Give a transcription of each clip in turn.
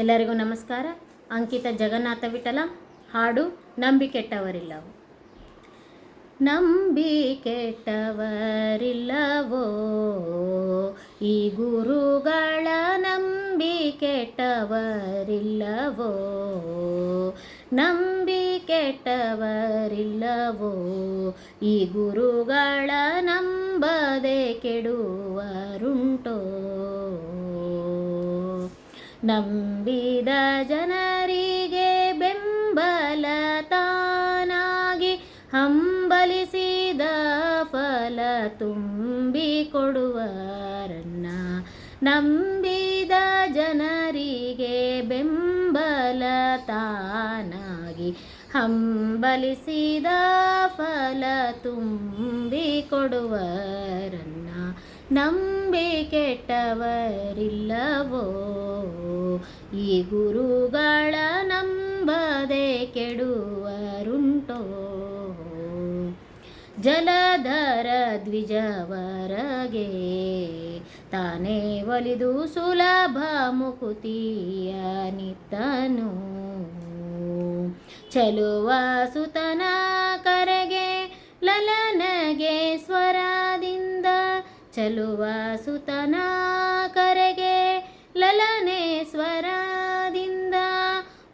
ಎಲ್ಲರಿಗೂ ನಮಸ್ಕಾರ. ಅಂಕಿತ ಜಗನ್ನಾಥ ವಿಠಲ ಹಾಡು ನಂಬಿ ಕೆಟ್ಟವರಿಲ್ಲವೋ. ನಂಬಿ ಕೆಟ್ಟವರಿಲ್ಲವೋ ಈ ಗುರುಗಳ ನಂಬಿ ಕೆಟ್ಟವರಿಲ್ಲವೋ. ನಂಬಿ ಕೆಟ್ಟವರಿಲ್ಲವೋ ಈ ಗುರುಗಳ ನಂಬದೆ ಕೆಡುವರುಂಟೋ. ನಂಬಿದ ಜನರಿಗೆ ಬೆಂಬಲ ತಾನಾಗಿ ಹಂಬಲಿಸಿದ ಫಲ ತುಂಬಿ ಕೊಡುವರನ್ನ. ನಂಬಿದ ಜನರಿಗೆ ಬೆಂಬಲ ತಾನಾಗಿ ಹಂಬಲಿಸಿದ ಫಲ ತುಂಬಿ ಕೊಡುವರನ್ನ. ನಂಬಿ ಕೆಟ್ಟವರಿಲ್ಲವೋ ಈ ಗುರುಗಳ ನಂಬದೆ ಕೆಡುವರುಂಟೋ. ಜಲಧರ ದ್ವಿಜವರಗೆ ತಾನೇ ಒಲಿದು ಸುಲಭ ಮುಕುತಿಯ ನಿತ್ತನು. ಚಲುವ ಸುತನ ಕರೆಗೆ ಲಲನಗೆ ಸ್ವರದಿಂದ. ಚಲುವ ಸುತನ ಕರೆಗೆ ಲಲನೆ ಸ್ವರದಿಂದ.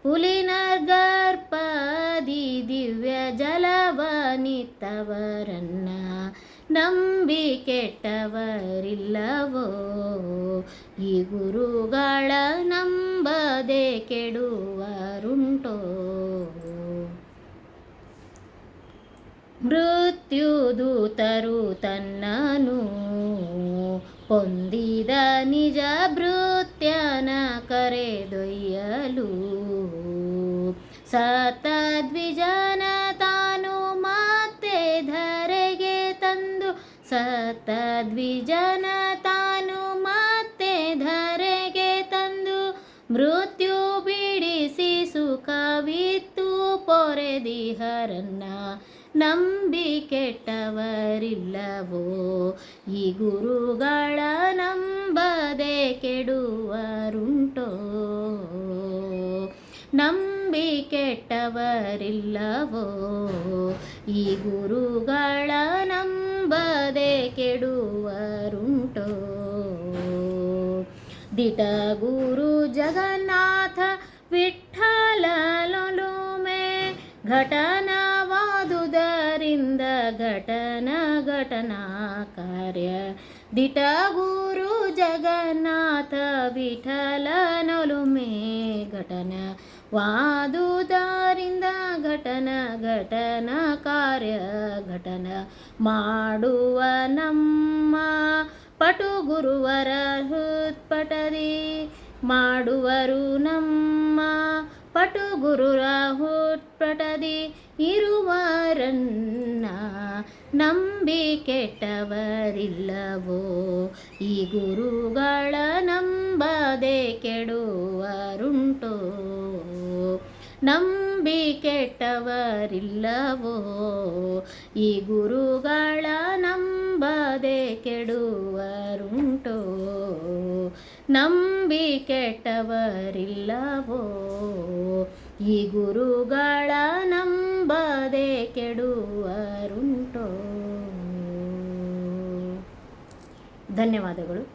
ಪುಲಿನರ್ಗರ್ಪದಿ ದಿವ್ಯ ಜಲವನಿತ್ತವರನ್ನ. ನಂಬಿ ಕೆಟ್ಟವರಿಲ್ಲವೋ ಈ ಗುರುಗಳ ನಂಬದೆ ಕೆಡುವರುಂಟೋ. ಮೃತ್ಯುದೂತರು ತನ್ನನು ಹೊಂದಿದ ನಿಜ ಭೃತ್ಯನ ಕರೆದೊಯ್ಯಲು. ಸತದ್ವಿಜನ ತಾನು ಮತ್ತೆ ಧರೆಗೆ ತಂದು. ಸತದ್ವಿಜನ ತಾನು ಮತ್ತೆ ಧರೆಗೆ ತಂದು. ಮೃತ್ಯು ಬಿಡಿಸಿ ಸುಖವಿತ್ತು ಪೊರೆದಿಹರನ್ನ. ನಂಬಿ ಕೆಟ್ಟವರಿಲ್ಲವೋ ಈ ಗುರುಗಳ ನಂಬದೆ ಕೆಡುವರುಂಟೋ. ನಂಬಿ ಕೆಟ್ಟವರಿಲ್ಲವೋ ಈ ಗುರುಗಳ ನಂಬದೆ ಕೆಡುವರುಂಟೋ. ದಿಟ ಗುರು ಜಗನ್ನಾಥ ವಿಠ್ಠಲನೊಲುಮೆ ಘಟನವಾದುದರಿಂದ ಘಟನಾ ಕಾರ್ಯ. ದಿಟ ಗುರು ಜಗನ್ನಾಥ ವಿಠಲನೊಲುಮೆ ಘಟನವಾದುದರಿಂದ ಘಟನಾ ಕಾರ್ಯ. ಘಟನ ಮಾಡುವ ನಮ್ಮ ಪಟು ಗುರುವರ ಹೃತ್ಪಟದಿ. ಮಾಡುವರು ನಮ್ಮ ಪಟು ಗುರುರ ಹೃತ್ಪಟದಿ ಇರುವರನ್ನ. ನಂಬಿ ಕೆಟ್ಟವರಿಲ್ಲವೋ ಈ ಗುರುಗಳ ನಂಬದೆ ಕೆಡುವರುಂಟೋ. ನಂಬಿ ಕೆಟ್ಟವರಿಲ್ಲವೋ ಈ ಗುರುಗಳ ನಂಬದೆ ಕೆಡುವರುಂಟೋ. ನಂಬಿ ಕೆಟ್ಟವರಿಲ್ಲವೋ ಈ ಗುರುಗಳ ನಂಬದೆ ಕೆಡುವರುಂಟೋ. ಧನ್ಯವಾದಗಳು.